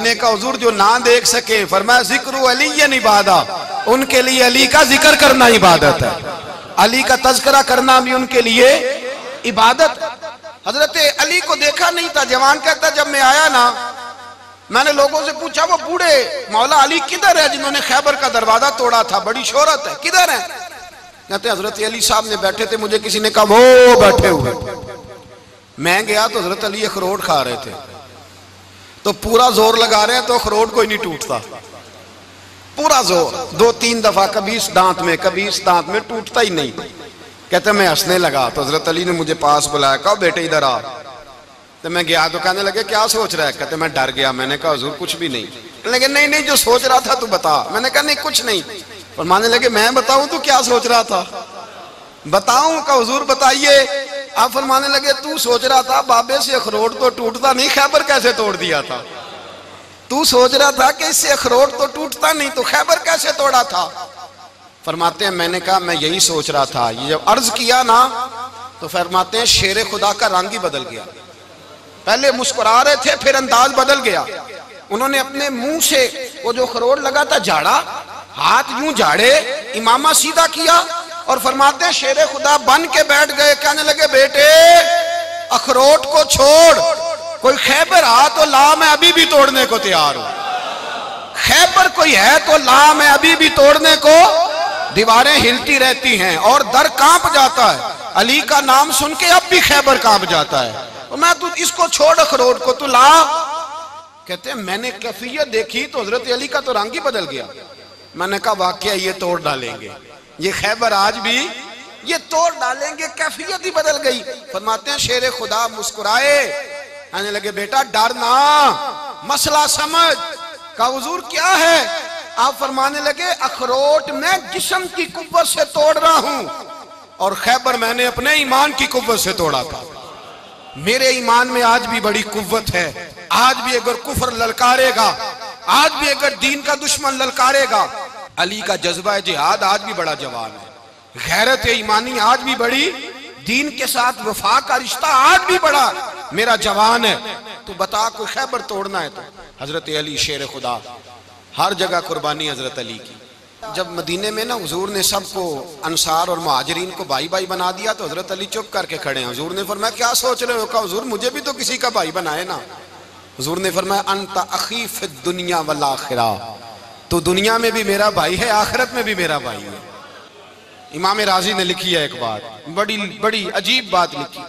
ने कहा हुजूर जो ना देख सके, फरमाया जिक्र अली इबादा, उनके लिए अली का जिक्र करना इबादत है, अली का तज़किरा करना भी उनके लिए इबादत। हजरत अली को देखा नहीं था। जवान कहता जब मैं आया ना, मैंने लोगों से पूछा वो बूढ़े मौला अली किधर है जिन्होंने खैबर का दरवाजा तोड़ा था, बड़ी शोहरत है, किधर है? कहते हजरत अली साहब ने बैठे थे, मुझे किसी ने कहा वो बैठे हुए। मैं गया तो हजरत अली अखरोट खा रहे थे, तो पूरा जोर लगा रहे हैं तो अखरोट कोई नहीं टूटता, पूरा जोर 2-3 दफा, कभी इस दांत में कभी इस दांत में, टूटता ही नहीं। कहते मैं हंसने लगा तो हजरत अली ने मुझे पास बुलाया, कहा बेटे इधर आ। तो मैं गया तो कहने लगे क्या सोच रहा है? कहते मैं डर गया। मैंने कहा हुजूर कुछ भी नहीं। लेकिन नहीं नहीं जो सोच रहा था तू बता। मैंने कहा नहीं कुछ नहीं। फरमाने लगे मैं बताऊं तू क्या सोच रहा था? बताऊं? का हुजूर बताइए। आप फरमाने लगे तू सोच रहा था बाबे से अखरोट तो टूटता नहीं, खैबर कैसे तोड़ दिया था? तू सोच रहा था कि इससे अखरोट तो टूटता नहीं, तो खैबर कैसे तोड़ा था? फरमाते हैं मैंने कहा मैं यही सोच रहा था। ये जब अर्ज किया ना तो फरमाते हैं शेर खुदा का रंग ही बदल गया। पहले मुस्कुरा रहे थे, फिर अंदाज बदल गया। उन्होंने अपने मुंह से वो जो खरोट लगा था झाड़ा, हाथ यूं झाड़े, इमामा सीधा किया और फरमाते हैं शेर खुदा बन के बैठ गए। कहने लगे बेटे अखरोट को छोड़, कोई खैबर आ तो ला, मैं अभी भी तोड़ने को तैयार हूं। खैबर कोई है तो ला, मैं अभी भी तोड़ने को। दीवारें हिलती रहती हैं और दर कांप जाता है, अली का नाम सुन के अब भी खैबर कांप जाता है। तो मैं तू इसको छोड़ अखरोट को, तू ला। कहते हैं मैंने कैफियत देखी तो हजरत अली का तो रंग ही बदल गया। मैंने कहा वाकया ये तोड़ डालेंगे, ये खैबर आज भी ये तोड़ डालेंगे, कैफियत ही बदल गई। फरमाते हैं शेर खुदा मुस्कुराए, आने लगे बेटा डर ना, मसला समझ। का हुजूर क्या है? आप फरमाने लगे अखरोट मैं जिस्म की कुव्वत से तोड़ रहा हूं और खैबर मैंने अपने ईमान की कुव्वत से तोड़ा था। मेरे ईमान में आज भी बड़ी कुव्वत है। आज भी अगर कुफर ललकारेगा, आज भी अगर दीन का दुश्मन ललकारेगा, अली का जज्बा जिहाद आज भी बड़ा जवान है। गैरत ईमानी आज भी बड़ी, दीन के साथ वफा का रिश्ता आज भी बड़ा मेरा जवान है। तो बता कोई खैबर तोड़ना है तो हजरत अली शेर खुदा, हर जगह कुर्बानी हजरत अली की। जब मदीने में ना हुजूर ने सबको अंसार और मुहाजिरीन को भाई भाई बना दिया तो हजरत अली चुप करके खड़े हैं। हुजूर ने फरमाया क्या सोच रहे हो? कहा हुजूर मुझे भी तो किसी का भाई बनाए ना। हुजूर ने फरमाया अंता अखी फिद दुनिया वल आखिरा, तो दुनिया में भी मेरा भाई है, आखिरत में भी मेरा भाई है। इमाम राजी ने लिखी है एक बात, बड़ी बड़ी अजीब बात लिखी।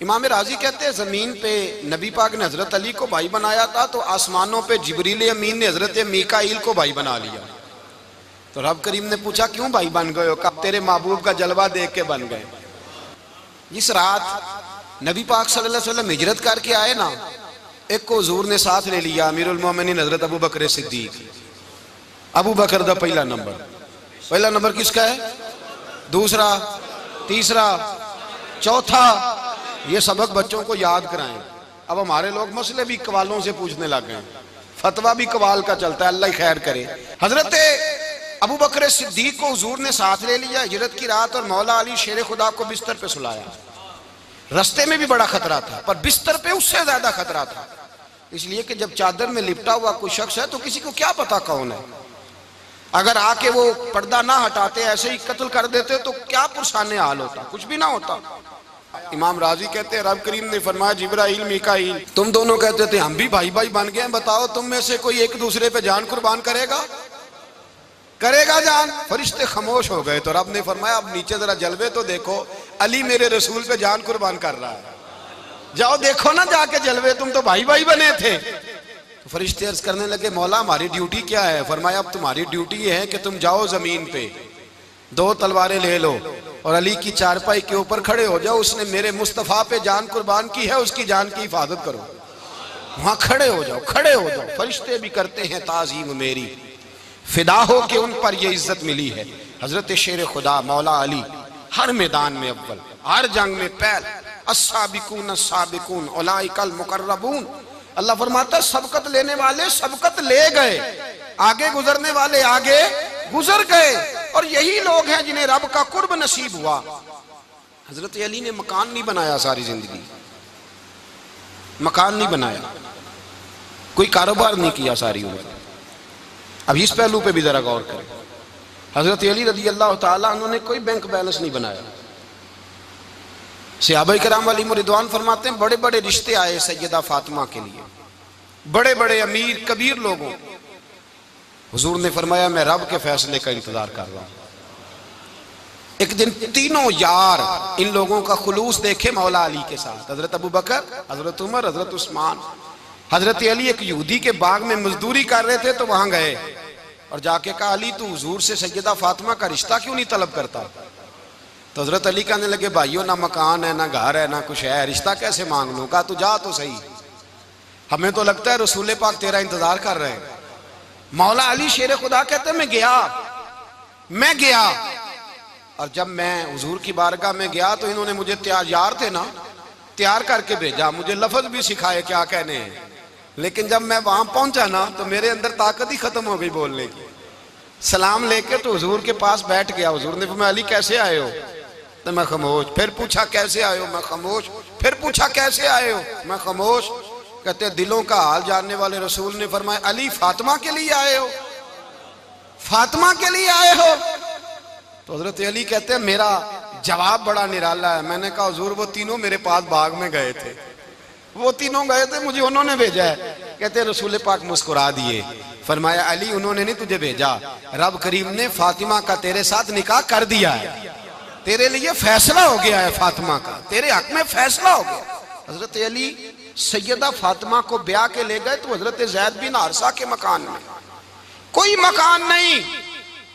इमाम राजी कहते हैं जमीन पे नबी पाक ने हजरत अली को भाई बनाया था तो आसमानों पे जिब्रील अमीन ने हजरत मीकाईल को भाई बना लिया। तो रब करीम ने पूछा क्यों भाई बन गए हो? कब तेरे महबूब का जलवा देख के बन गए। जिस रात नबी पाक सल्लल्लाहु अलैहि वसल्लम हिजरत करके आए ना, एक को हुजूर ने साथ ले लिया, अमीरुल मोमिनीन हजरत अबू बकर सिद्दीक। अबू बकर दा पहला नंबर किसका है? दूसरा, तीसरा, चौथा। ये सबक बच्चों को याद कराएं। अब हमारे लोग मसले भी कवालों से पूछने लग गए, फतवा भी कवाल का चलता है, अल्लाह खैर करे। हजरत अबू बकर सिद्दीक को हुजूर ने साथ ले लिया हिजरत की रात और मौला अली शेर खुदा को बिस्तर पे सुलाया। रास्ते में भी बड़ा खतरा था पर बिस्तर पे उससे ज्यादा खतरा था, इसलिए कि जब चादर में लिपटा हुआ कोई शख्स है तो किसी को क्या पता कौन है। अगर आके वो पर्दा ना हटाते, ऐसे ही कत्ल कर देते तो क्या पुरसाने हाल होता, कुछ भी ना होता। इमाम राजी कहते हैं रब करीम ने फरमाया जिब्राइल मीकाईल तुम दोनों कहते थे हम भी भाई भाई बन गए, बताओ तुम में से कोई एक दूसरे पे जान कुर्बान करेगा जान? फरिश्ते खामोश हो गए। तो रब ने फरमाया अब नीचे जरा जलवे तो देखो, अली मेरे रसूल पे जान कुर्बान कर रहा है, जाओ देखो ना जाके जलवे, तुम तो भाई भाई बने थे। तो फरिश्ते अर्ज करने लगे मौला हमारी ड्यूटी क्या है? फरमाया अब तुम्हारी ड्यूटी ये है कि तुम जाओ जमीन पे 2 तलवारें ले लो और अली की चारपाई के ऊपर खड़े हो जाओ, उसने मेरे मुस्तफा पे जान कुर्बान की है, उसकी जान की हिफाजत करो। वहां खड़े हो जाओ। फरिश्ते भी करते हैं ताजीम मेरी, फिदा हो के उन पर ये इज्जत मिली है। हजरत शेर खुदा मौला अली हर मैदान में अव्वल, हर जंग में पहल। अस्साबिकून अस्साबिकून उलाइकल मुकर्रबून। अल्लाह फरमाता सबकत लेने वाले सबकत ले गए, आगे गुजरने वाले आगे गुजर गए, और यही लोग हैं जिन्हें रब का कुर्ब नसीब हुआ। हजरत अली ने मकान नहीं बनाया, सारी जिंदगी मकान नहीं बनाया, कोई कारोबार नहीं किया सारी उम्र। अब इस पहलू पे भी जरा गौर करें। हजरत अली रजी अल्लाह ताला उन्होंने कोई बैंक बैलेंस नहीं बनाया। सहाबाए किराम अलैहिम रिदवान फरमाते हैं बड़े बड़े रिश्ते आए सैयदा फातिमा के लिए, बड़े बड़े अमीर कबीर लोगों। हुजूर ने फरमाया मैं रब के फैसले का इंतजार कर रहा हूं। एक दिन तीनों यार इन लोगों का खुलूस देखे मौला अली के साथ, हजरत अबू बकर, हजरत उमर, हजरत उस्मान। हजरत अली एक यहूदी के बाग में मजदूरी कर रहे थे तो वहां गए और जाके कहा अली तू हुजूर से सैयदा फातिमा का रिश्ता क्यों नहीं तलब करता? तो हजरत अली कहने लगे भाइयों ना मकान है ना घर है ना कुछ है, रिश्ता कैसे मांग लूं? कहा तू जा तो सही, हमें तो लगता है रसूल पाक तेरा इंतजार कर रहे हैं। मौला अली शेर खुदा कहते मैं गया और जब मैं हुजूर की बारगाह में गया तो इन्होंने मुझे यार थे ना तैयार करके भेजा, मुझे लफ्ज भी सिखाए क्या कहने हैं। लेकिन जब मैं वहां पहुंचा ना तो मेरे अंदर ताकत ही खत्म हो गई बोलने की। सलाम लेके तो हुजूर के पास बैठ गया। हुजूर ने फरमाया अली कैसे आए हो? तो मैं खामोश। फिर पूछा कैसे आए हो? मैं खामोश। फिर पूछा कैसे आए हो? मैं खामोश। कहते दिलों का हाल जानने वाले रसूल ने फरमाया अली फातिमा के लिए आए हो? फातिमा के लिए आए हो? तो हजरत अली कहते हैं मेरा जवाब बड़ा निराला है। मैंने कहा हुजूर वो तीनों मेरे पास बाग में गए थे, वो तीनों गए थे, मुझे उन्होंने भेजा है। कहते रसूल पाक मुस्कुरा दिए, फरमाया अली उन्होंने नहीं तुझे भेजा, रब करीम ने फातिमा का तेरे साथ निकाह कर दिया है, तेरे लिए फैसला हो गया है, फातिमा का तेरे हक में फैसला हो गया। हजरत अली सैयदा फातिमा को ब्याह के ले गए तो हजरत ज़ैद बिन हारिसा के मकान में कोई मकान नहीं।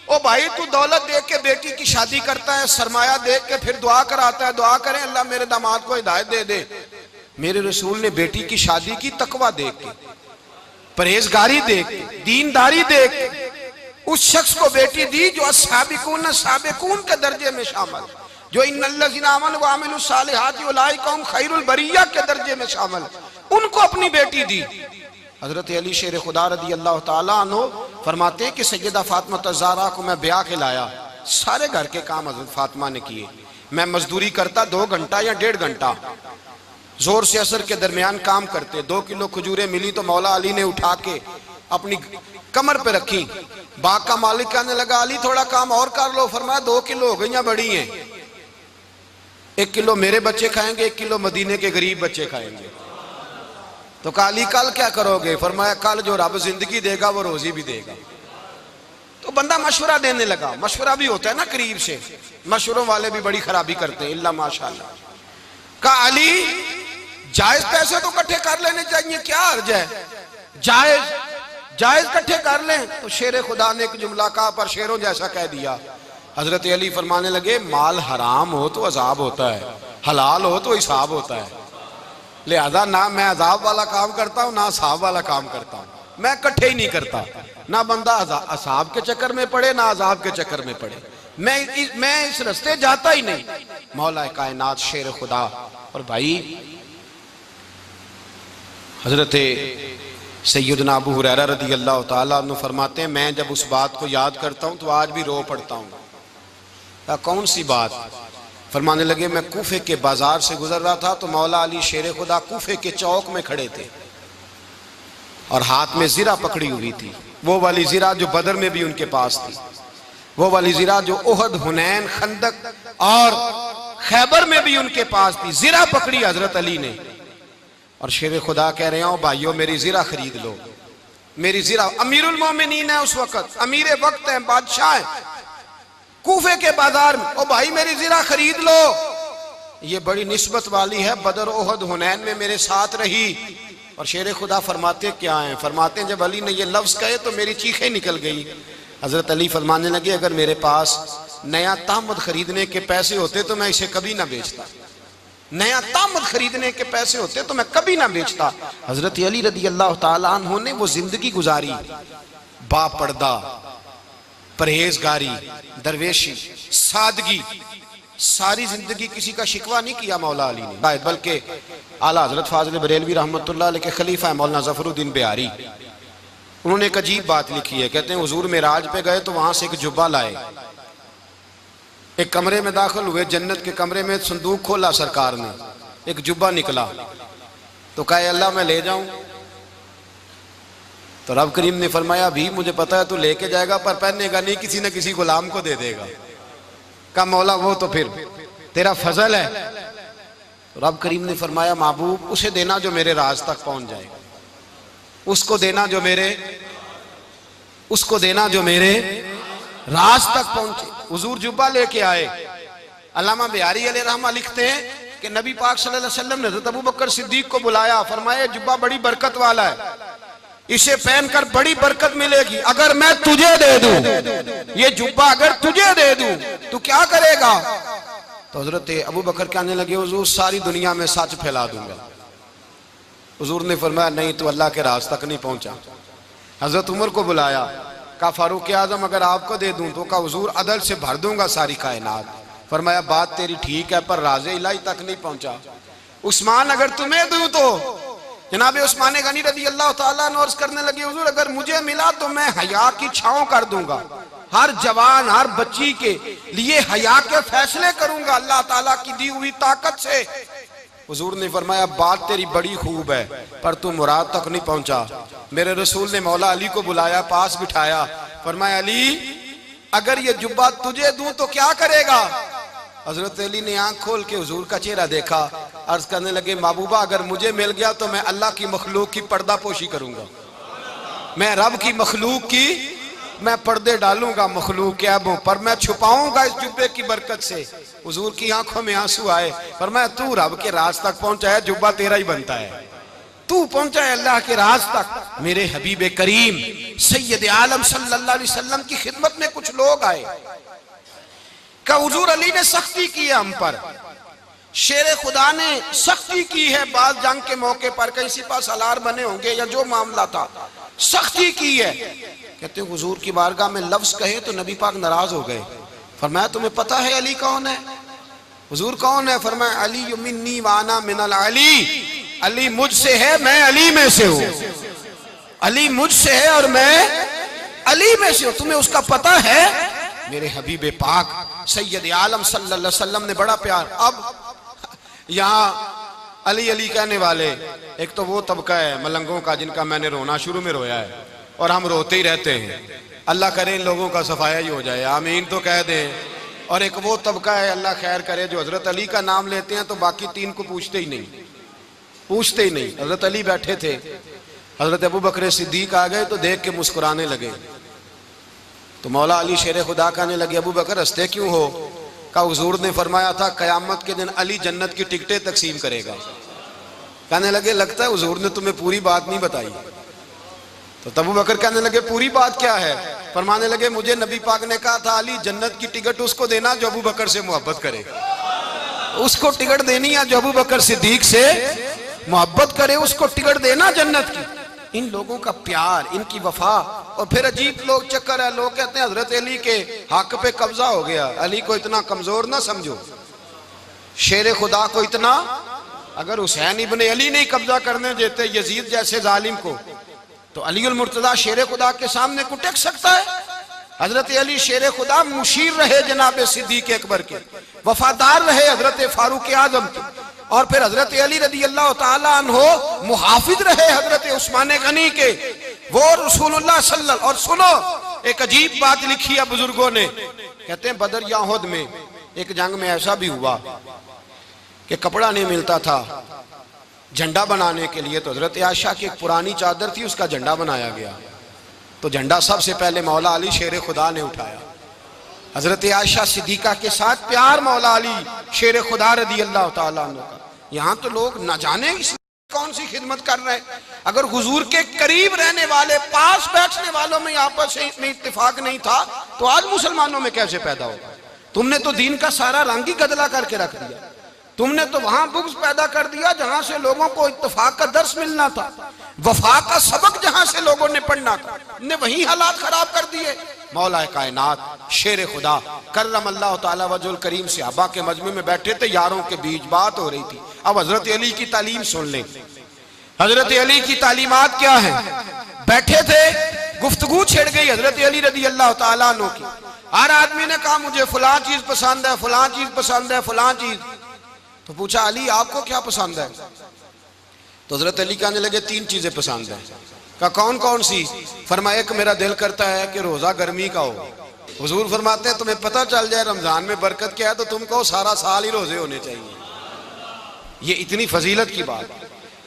ओ भाई तू दौलत देख के बेटी की शादी करता है, सरमाया देख के फिर दुआ कराता है, दुआ करें अल्लाह मेरे दामाद को हिदायत दे दे। मेरे रसूल ने बेटी की शादी की तकवा देख के, परहेजगारी देख के, दीनदारी देख के उस शख्स को बेटी दी जो अस्साबिकून साबिकून के दर्जे में शामिल, जो इन्नल्लज़ीना आमनू व अमिलुस सालिहाति उलाइका हुम खैरुल बरिया के दर्जे में शामिल, उनको अपनी बेटी दी। हजरत अली शेर खुदा रदी अल्लाह ताला अन्हु फरमाते हैं कि सैयदा फातिमा ज़हरा को मैं ब्याह के लाया, सारे घर के काम हजरत फातिमा ने किए। मैं मजदूरी करता 2 घंटा या 1.5 घंटा, जोर से असर के दरमियान काम करते। 2 किलो खजूरें मिली तो मौला अली ने उठा के अपनी कमर पे रखी। बाग का मालिक कहने लगा अली थोड़ा काम और कर लो। फरमाया 2 किलो हो गई बड़ी हैं, 1 किलो मेरे बच्चे खाएंगे, 1 किलो मदीने के गरीब बच्चे खाएंगे। तो कहा अली कल क्या करोगे? फरमाया कल जो रब जिंदगी देगा वो रोजी भी देगा। तो बंदा मशवरा देने लगा। मशवरा भी होता है ना करीब से, मशवरों वाले भी बड़ी खराबी करते हैं इल्ला माशाअल्लाह। कहा अली जायज पैसे तो इकट्ठे कर लेने चाहिए, क्या अर्ज है? जायज इकट्ठे कर लें। तो शेर खुदा ने एक जुमला कहा पर शेरों जैसा कह दिया। हजरत अली फरमाने लगे माल हराम हो तो अजाब होता है, हलाल हो तो हिसाब होता है, लिहाजा ना मैं अजाब वाला काम करता हूँ ना हिसाब वाला काम करता हूँ, मैं इकट्ठे ही नहीं करता। ना बंदा असाब के चक्कर में पड़े ना अजाब के चक्कर में पड़े, मैं इस रास्ते जाता ही नहीं। मौला कायनात शेर खुदा। और भाई हजरत सैयदना अबू हुरैरा रज़ी अल्लाह ताला अन्हु फरमाते हैं मैं जब उस बात को याद करता हूँ तो आज भी रो पड़ता हूँ। कौन सी बात? फरमाने लगे मैं कूफे के बाजार से गुजर रहा था तो मौला अली शेर खुदा कूफे के चौक में खड़े थे और हाथ में ज़िरा पकड़ी हुई थी, वो वाली ज़िरा जो बदर में भी उनके पास थी, वो वाली ज़िरा जो उहद, हुनैन, खंदक और खैबर में भी उनके पास थी। ज़िरा पकड़ी हजरत अली ने और शेर खुदा कह रहे हो भाइयों मेरी ज़िरा खरीद लो। मेरी ज़िरा, अमीरुल मोमिनीन है उस वक्त, अमीर वक्त है, बादशाह है, कूफे के बाजार में। ओ भाई मेरी ज़िरा खरीद लो, ये बड़ी निस्बत वाली है, बदर, उहद, हुनैन में मेरे साथ रही। और शेर खुदा फरमाते क्या हैं? फरमाते हैं जब अली ने ये लफ्ज़ कहे तो मेरी चीखें निकल गई। हजरत अली फरमाने लगे अगर मेरे पास नया तामद खरीदने के पैसे होते तो मैं इसे कभी ना बेचता, नया तामद खरीदने के पैसे होते तो मैं कभी ना बेचता। हजरत अली रज़ी अल्लाह ताला अन्हु ने वो जिंदगी गुजारी, बापर्दा, परहेजगारी, दरवेशी, सादगी, सारी जिंदगी किसी का शिकवा नहीं किया मौला अली ने, बल्कि आला हजरत फाजिल बरेलवी रहमतुल्लाह अलैह के खलीफा है मौलाना ज़फरुद्दीन बिहारी, उन्होंने एक अजीब बात लिखी है। कहते हैं हुजूर मेराज पे गए तो वहां से एक जुब्बा लाए, एक कमरे में दाखिल हुए, जन्नत के कमरे में संदूक खोला सरकार ने, एक जुब्बा निकला तो कहा अल्लाह मैं ले जाऊं? तो रब करीम ने फरमाया भी मुझे पता है तू लेके जाएगा पर पहनेगा नहीं, किसी न किसी गुलाम को दे देगा। का मौला वो तो फिर तेरा फजल है। तो रब करीम ने फरमाया महबूब उसे देना जो मेरे राज तक पहुंच जाए, उसको देना जो मेरे राज तक पहुंचे। हुजूर जुब्बा लेके आए। अल्लामा बिहारी अलैहि रहमा लिखते हैं कि नबी पाक सल्लल्लाहु अलैहि वसल्लम ने हज़रत अबू बकर सिद्दीक को बुलाया, फरमाया जुब्बा बड़ी बरकत वाला है, इसे पहनकर बड़ी बरकत मिलेगी। अगर मैं तुझे दे दूं ये जुब्बा, अगर तुझे दे दूं तो क्या करेगा? तो हजरत अबू बकर कहने लगे हुजूर सारी दुनिया में सच फैला दूंगा। हुजूर ने फरमाया नहीं, तो अल्लाह के राज तक नहीं पहुंचा। हजरत उमर को बुलाया, कहा फारूक आजम अगर आपको दे दूं तो, कहा हुजूर अदल से भर दूंगा सारी कायनात। फरमाया बात तेरी ठीक है पर राज़े इलाही तक नहीं पहुंचा। उस्मान अगर तुम्हें दूं तो, जनाब उस्मान गनी रज़ी अल्लाह ताला अन्हु अर्ज़ करने लगे हुजूर अगर मुझे मिला तो मैं हया की छांव कर दूंगा, हर जवान हर बच्ची के लिए हया के फैसले करूंगा अल्लाह ताला की दी हुई ताकत से। हुजूर ने फरमाया बात तेरी बड़ी खूब है पर तू मुराद तक नहीं पहुंचा। मेरे रसूल ने मौला अली को बुलाया, पास बिठाया, फरमाया अली अगर ये जुब्बा तुझे दूं तो क्या करेगा? हजरत अली ने आंख खोल के हुजूर का चेहरा देखा, अर्ज करने लगे महबूबा अगर मुझे मिल गया तो मैं अल्लाह की मखलूक की पर्दा पोशी करूंगा, मैं रब की मखलूक की मैं पर्दे डालूंगा मखलूक के ऐबों पर, मैं छुपाऊंगा इस जुब्बे की बरकत से। हुजूर की आंखों में आंसू आए, फरमाया तू रब के राज तक पहुंचा है, जुब्बा तेरा ही बनता है, तू पहुंचा है अल्लाह के राज तक। मेरे हबीब करीम सैयद आलम सल्लल्लाहु अलैहि वसल्लम की खिदमत में कुछ लोग आए, का हुजूर अली ने सख्ती की है हम पर, शेर खुदा ने सख्ती की है, बात जंग के मौके पर कहीं सिपा सालार बने होंगे या जो मामला था सख्ती की है। कहते हैं हुजूर की बारगाह में लफ्ज कहे तो नबी पाक नाराज हो गए। फरमाया तुम्हें पता है अली कौन है? हुजूर कौन है? फरमाया अली मिन्नी वाना मिनल अली, अली मुझसे है मैं अली में से हूं, अली मुझसे है और मैं अली में से हूं, तुम्हें उसका पता है? मेरे हबीब पाक सैयद आलम सल्लल्लाहु अलैहि वसल्लम ने बड़ा प्यार। अब यहाँ अली अली कहने वाले एक तो वो तबका है मलंगों का जिनका मैंने रोना शुरू में रोया है और हम रोते ही रहते हैं, अल्लाह करे इन लोगों का सफाया ही हो जाए, आमीन तो कह दें। और एक वो तबका है अल्लाह खैर करे जो हजरत अली का नाम लेते हैं तो बाकी तीन को पूछते ही नहीं। हजरत अली बैठे थे, हजरत अबू बकर सिद्दीक आ गए तो देख के मुस्कुराने लगे। तो मौला अली शेर खुदा कहने लगे अबू बकर हंसते क्यों हो? का हुजूर ने फरमाया था कयामत के दिन अली जन्नत की टिकटें तकसीम करेगा। कहने लगे लगता है हुजूर ने तुम्हें पूरी बात नहीं बताई। तो अबू बकर कहने लगे पूरी बात क्या है? फरमाने लगे मुझे नबी पाक ने कहा था अली जन्नत की टिकट उसको देना जो अबू बकर से मोहब्बत करे, उसको टिकट देनी है जो अबू बकर सिद्दीक से मोहब्बत करे, उसको टिकट देना जन्नत की। इन लोगों का प्यार, इनकी वफा। और फिर अजीब लोग चक्कर है, लोग कहते हैं हजरत अली के हक पे कब्जा हो गया, अली को इतना कमजोर ना समझो, शेर खुदा को इतना, अगर हुसैन इब्ने अली नहीं कब्जा करने देते यजीद जैसे जालिम को तो अली उल मुर्तजा शेर खुदा के सामने को टेक सकता है? हजरत अली शेर खुदा मुशीर रहे जनाब सिद्दीक अकबर के, वफादार रहे हजरत फारूक आजम के, और फिर हजरत अली रज़ी अल्लाह ताला अन्हो मुहाफिज रहे हजरत उस्मान गनी के, वो रसूलुल्लाह सल्लल्लाहु। और सुनो एक अजीब बात लिखी है बुजुर्गों ने, कहते हैं बदर या उहद में एक जंग में ऐसा भी हुआ कि कपड़ा नहीं मिलता था झंडा बनाने के लिए, तो हजरत आयशा की एक पुरानी चादर थी उसका झंडा बनाया गया। तो झंडा सबसे पहले मौला अली शेर खुदा ने उठाया, हजरत आयशा सिद्दीका के साथ प्यार मौला अली शेर खुदा रज़ी अल्लाह ताला अन्हु का। यहाँ तो लोग न जाने इस कौन सी खिदमत कर रहे हैं। अगर हुजूर के करीब रहने वाले पास बैठने वालों में आपस में इत्तेफाक नहीं था तो आज मुसलमानों में कैसे पैदा होगा? तुमने तो दीन का सारा रंग ही गदला करके रख दिया, तुमने तो वहां बुग़्ज़ पैदा कर दिया जहां से लोगों को इत्तेफाक का दर्स मिलना था, वफा का सबक जहां से लोगों ने पढ़ना था, ने वही हालात खराब कर दिए। मौला कायनात शेर खुदा करम अल्लाह ताला वजहुल करीम सहाबा के मजमे में बैठे थे, यारों के बीच बात हो रही थी। अब हजरत अली की तालीम सुन लें, हजरत अली की तालीमात क्या है? बैठे थे, गुफ्तगू छिड़ गई हजरत अली रज़ी अल्लाह ताला अन्हु की। हर आदमी ने कहा मुझे फलां चीज पसंद है, फलां चीज पसंद है, फलां चीज। तो पूछा अली आपको क्या पसंद है? तो हजरत अली कहने लगे तीन चीजें पसंद है। का कौन कौन सी? फरमाया एक मेरा दिल करता है कि रोजा गर्मी का हो। हुजूर फरमाते हैं तुम्हें पता चल जाए रमजान में बरकत क्या है तो तुम कहो सारा साल ही रोजे होने चाहिए। ये इतनी फजीलत की बात।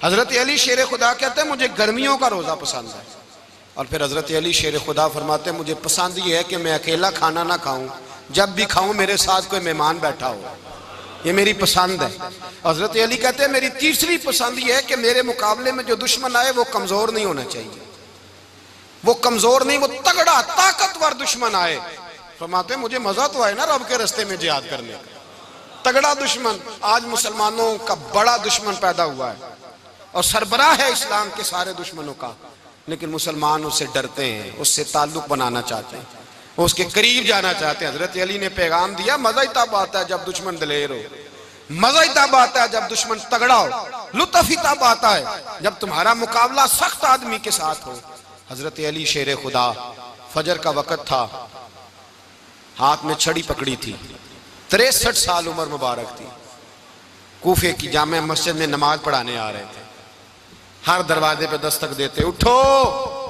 हजरत अली शेर खुदा कहते हैं मुझे गर्मियों का रोजा पसंद है। और फिर हजरत अली शेर खुदा फरमाते हैं मुझे पसंद ये है कि मैं अकेला खाना ना खाऊं, जब भी खाऊं मेरे साथ कोई मेहमान बैठा हो, ये मेरी पसंद है। हजरत अली कहते हैं मेरी तीसरी पसंद ये है कि मेरे मुकाबले में जो दुश्मन आए वो कमजोर नहीं होना चाहिए, वो कमजोर नहीं, वो तगड़ा ताकतवर दुश्मन आए। फरमाते हैं मुझे मजा तो आए ना रब के रास्ते में जिहाद करने का। तगड़ा दुश्मन, आज मुसलमानों का बड़ा दुश्मन पैदा हुआ है और सरबराह है इस्लाम के सारे दुश्मनों का, लेकिन मुसलमान उससे डरते हैं, उससे ताल्लुक बनाना चाहते हैं, उसके करीब जाना चाहते हैं। हजरत अली ने पैगाम दिया मजा ही तब आता है जब दुश्मन दलेर हो, मजा ही तब आता है जब दुश्मन तगड़ा हो, लुत्फ ही तब आता है जब तुम्हारा मुकाबला सख्त आदमी के साथ हो। हजरत अली शेर खुदा, फजर का वक़्त था, हाथ में छड़ी पकड़ी थी, 63 साल उम्र मुबारक थी, कूफे की जामे मस्जिद में नमाज पढ़ाने आ रहे थे। हर दरवाजे पे दस्तक देते उठो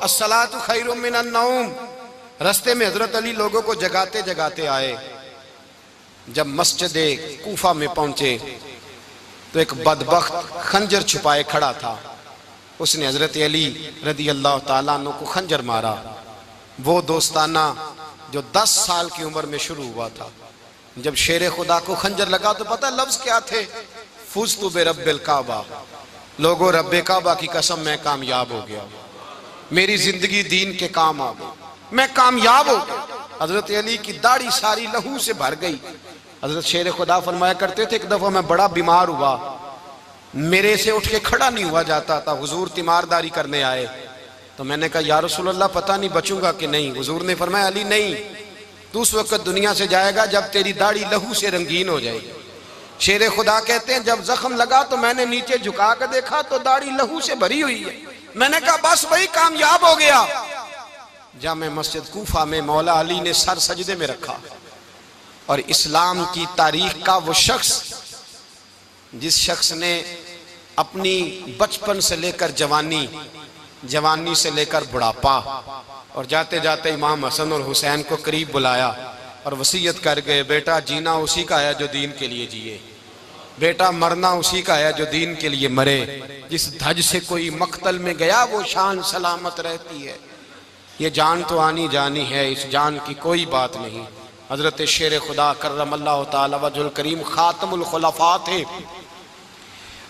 अस्सलातु खैरुम मिनन नौम। रास्ते में हजरत अली लोगों को जगाते जगाते आए। जब मस्जिद कूफा में पहुंचे तो एक बदबख्त खंजर छुपाए खड़ा था, उसने हजरत अली रदी अल्लाह ताला अन्हु को खंजर मारा। वो दोस्ताना जो 10 साल की उम्र में शुरू हुआ था। जब शेर खुदा को खंजर लगा तो पता लफ्ज क्या थे? फुज़्तु बिरब्बिल काबा, लोगों रब्बे काबा की कसम मैं कामयाब हो गया, मेरी जिंदगी दीन के काम आ गई, मैं कामयाब हो गया। हजरत अली की दाढ़ी सारी लहू से भर गई। हजरत शेर खुदा फरमाया करते थे एक दफा मैं बड़ा बीमार हुआ, मेरे से उठ के खड़ा नहीं हुआ जाता था, हुजूर तीमारदारी करने आए तो मैंने कहा या रसूल अल्लाह पता नहीं बचूंगा कि नहीं। हुजूर ने फरमाया अली नहीं, तू उस वक्त दुनिया से जाएगा जब तेरी दाढ़ी लहू से रंगीन हो जाएगी। शेर खुदा कहते हैं जब जख्म लगा तो मैंने नीचे झुका कर देखा तो दाढ़ी लहू से भरी हुई है। मैंने कहा बस वही कामयाब हो गया। जामे मस्जिद कूफा में मौला अली ने सर सजदे में रखा और इस्लाम की तारीख का वो शख्स जिस शख्स ने अपनी बचपन से लेकर जवानी, जवानी से लेकर बुढ़ापा और जाते जाते इमाम हसन और हुसैन को करीब बुलाया और वसीयत कर गए बेटा जीना उसी का है जो दीन के लिए जिए, बेटा मरना उसी का है जो दीन के लिए मरे। जिस धज से कोई मक्तल में गया वो शान सलामत रहती है। ये जान तो आनी जानी है, इस जान की कोई बात नहीं। हजरत शेर खुदा करमल्लाहु ताला वजहुल करीम खातमुल खुलफा थे,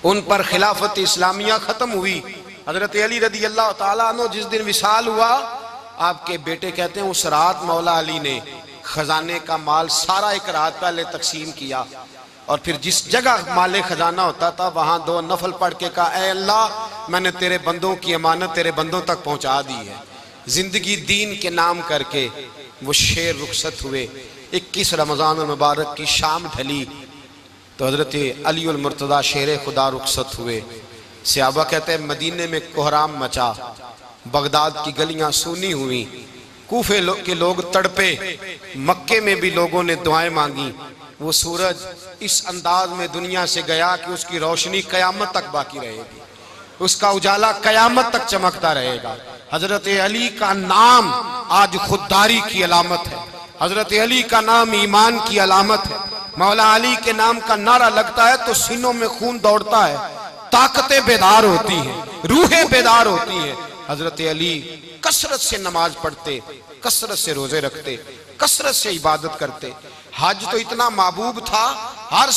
उन पर खिलाफत इस्लामिया खत्म हुई। हजरत अली रदी अल्लाह ताला अन्हु जिस दिन विसाल हुआ, आपके बेटे कहते हैं उस रात मौला अली ने खजाने का माल सारा एक रात पहले तकसीम किया और फिर जिस जगह माले खजाना होता था वहां 2 नफल पढ़ के कहा ऐ अल्लाह मैंने तेरे बंदों की अमानत तेरे बंदों तक पहुंचा दी है। जिंदगी दीन के नाम करके वो शेर रुखसत हुए। 21 रमजान मुबारक की शाम ढली तो हजरत अली उल मुर्तदा शेर खुदा रुखसत हुए। सहाबा कहते हैं मदीने में कोहराम मचा, बगदाद की गलियां सूनी हुई, कूफे के लोग तड़पे, मक्के में भी लोगों ने दुआएं मांगी। वो सूरज इस अंदाज में दुनिया से गया कि उसकी रोशनी कयामत तक बाकी रहेगी, उसका उजाला कयामत तक चमकता रहेगा। हजरत अली का नाम आज खुददारी की अलामत है, हजरत अली का नाम ईमान की अलामत है। मौला अली के नाम का नारा लगता है तो सीनों में खून दौड़ता है, ताकतें बेदार होती हैं, रूहें बेदार होती हैं। हजरत अली कसरत से नमाज पढ़ते, कसरत से रोजे रखते, कसरत से इबादत करते। हज तो इतना महबूब था, हर